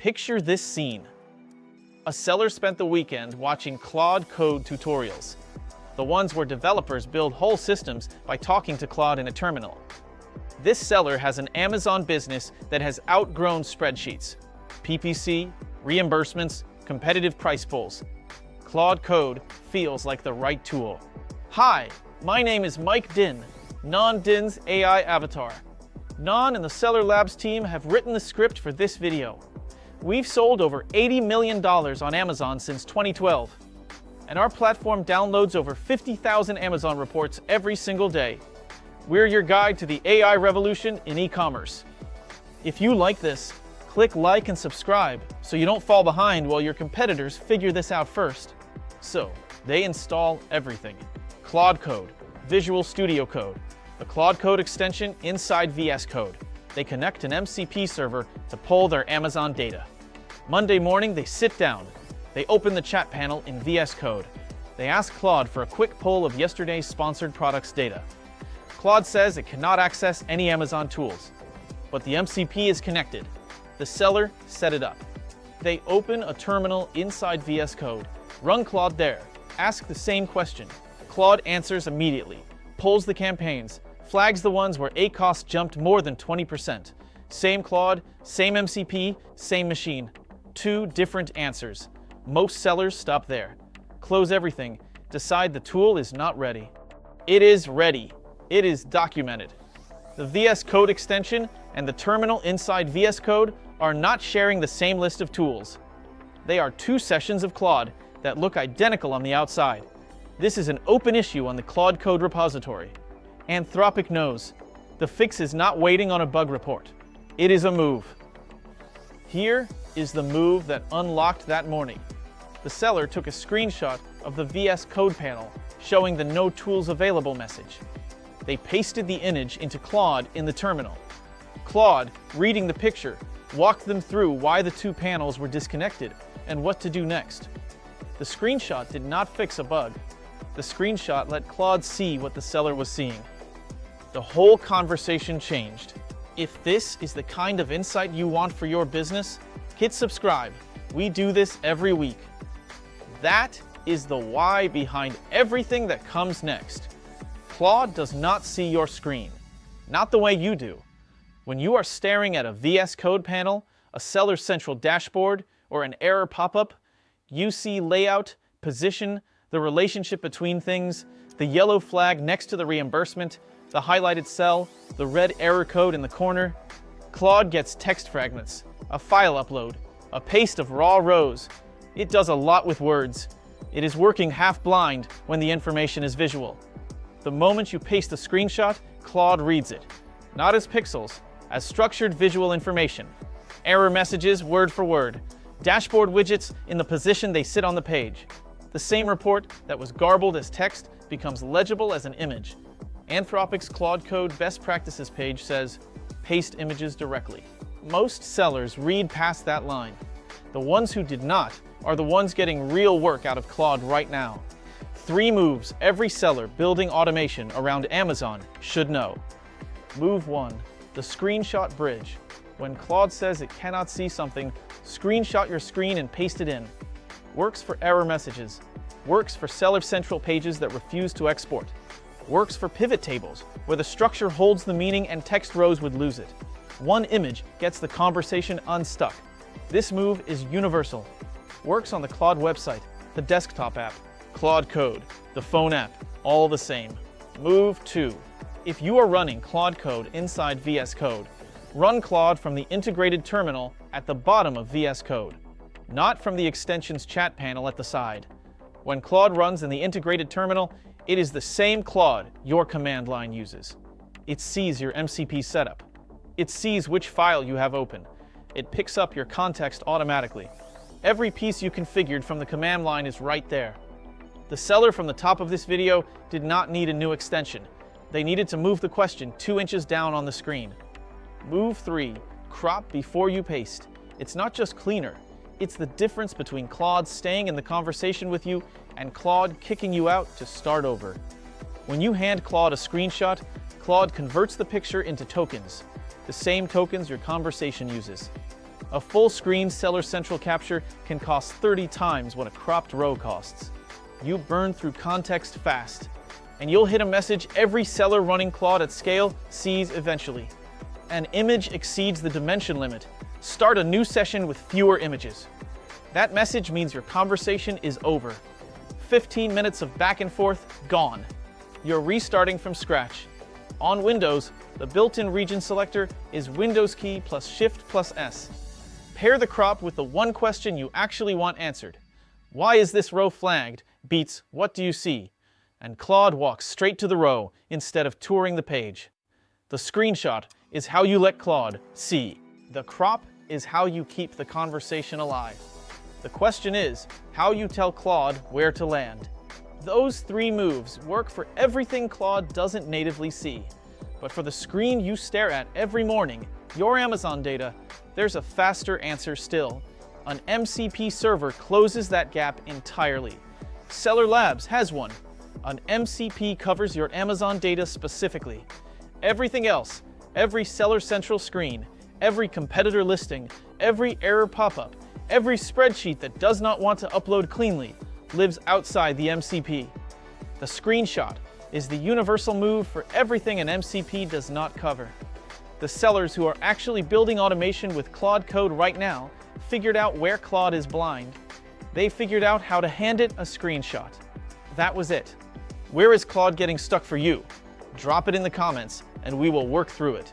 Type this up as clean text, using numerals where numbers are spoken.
Picture this scene. A seller spent the weekend watching Claude Code tutorials, the ones where developers build whole systems by talking to Claude in a terminal. This seller has an Amazon business that has outgrown spreadsheets, PPC, reimbursements, competitive price pools. Claude Code feels like the right tool. Hi, my name is Mike Din, Non-Din's AI avatar. Non and the Seller Labs team have written the script for this video. We've sold over $80 million on Amazon since 2012, and our platform downloads over 50,000 Amazon reports every single day. We're your guide to the AI revolution in e-commerce. If you like this, click like and subscribe so you don't fall behind while your competitors figure this out first. So, they install everything. Claude Code, Visual Studio Code, the Claude Code extension inside VS Code. They connect an MCP server to pull their Amazon data. Monday morning, they sit down. They open the chat panel in VS Code. They ask Claude for a quick pull of yesterday's sponsored products data. Claude says it cannot access any Amazon tools, but the MCP is connected. The seller set it up. They open a terminal inside VS Code, run Claude there, ask the same question. Claude answers immediately, pulls the campaigns, flags the ones where ACoS jumped more than 20%. Same Claude, same MCP, same machine. Two different answers. Most sellers stop there, close everything, decide the tool is not ready. It is ready. It is documented. The VS Code extension and the terminal inside VS Code are not sharing the same list of tools. They are two sessions of Claude that look identical on the outside. This is an open issue on the Claude Code repository. Anthropic knows. The fix is not waiting on a bug report. It is a move. Here is the move that unlocked that morning. The seller took a screenshot of the VS Code panel showing the No Tools Available message. They pasted the image into Claude in the terminal. Claude, reading the picture, walked them through why the two panels were disconnected and what to do next. The screenshot did not fix a bug. The screenshot let Claude see what the seller was seeing. The whole conversation changed. If this is the kind of insight you want for your business, hit subscribe. We do this every week. That is the why behind everything that comes next. Claude does not see your screen, not the way you do. When you are staring at a VS Code panel, a Seller Central dashboard, or an error pop-up, you see layout, position, the relationship between things, the yellow flag next to the reimbursement, the highlighted cell, the red error code in the corner. Claude gets text fragments, a file upload, a paste of raw rows. It does a lot with words. It is working half blind when the information is visual. The moment you paste a screenshot, Claude reads it. Not as pixels, as structured visual information. Error messages word for word. Dashboard widgets in the position they sit on the page. The same report that was garbled as text becomes legible as an image. Anthropic's Claude Code Best Practices page says, paste images directly. Most sellers read past that line. The ones who did not are the ones getting real work out of Claude right now. 3 moves every seller building automation around Amazon should know. Move 1, the screenshot bridge. When Claude says it cannot see something, screenshot your screen and paste it in. Works for error messages. Works for Seller Central pages that refuse to export. Works for pivot tables, where the structure holds the meaning and text rows would lose it. One image gets the conversation unstuck. This move is universal. Works on the Claude website, the desktop app, Claude Code, the phone app, all the same. Move 2. If you are running Claude Code inside VS Code, run Claude from the integrated terminal at the bottom of VS Code, not from the extension's chat panel at the side. When Claude runs in the integrated terminal, it is the same Claude your command line uses. It sees your MCP setup. It sees which file you have open. It picks up your context automatically. Every piece you configured from the command line is right there. The seller from the top of this video did not need a new extension. They needed to move the question 2 inches down on the screen. Move 3, crop before you paste. It's not just cleaner. It's the difference between Claude staying in the conversation with you and Claude kicking you out to start over. When you hand Claude a screenshot, Claude converts the picture into tokens, the same tokens your conversation uses. A full-screen Seller Central capture can cost 30 times what a cropped row costs. You burn through context fast, and you'll hit a message every seller running Claude at scale sees eventually. An image exceeds the dimension limit. Start a new session with fewer images. That message means your conversation is over. 15 minutes of back and forth, gone. You're restarting from scratch. On Windows, the built-in region selector is Windows key plus Shift plus S. Pair the crop with the one question you actually want answered. Why is this row flagged? Beats, what do you see? And Claude walks straight to the row instead of touring the page. The screenshot is how you let Claude see. The crop is how you keep the conversation alive. The question is how you tell Claude where to land. Those three moves work for everything Claude doesn't natively see. But for the screen you stare at every morning, your Amazon data, there's a faster answer still. An MCP server closes that gap entirely. Seller Labs has one. An MCP covers your Amazon data specifically. Everything else, every Seller Central screen, every competitor listing, every error pop-up, every spreadsheet that does not want to upload cleanly, lives outside the MCP. The screenshot is the universal move for everything an MCP does not cover. The sellers who are actually building automation with Claude Code right now figured out where Claude is blind. They figured out how to hand it a screenshot. That was it. Where is Claude getting stuck for you? Drop it in the comments and we will work through it.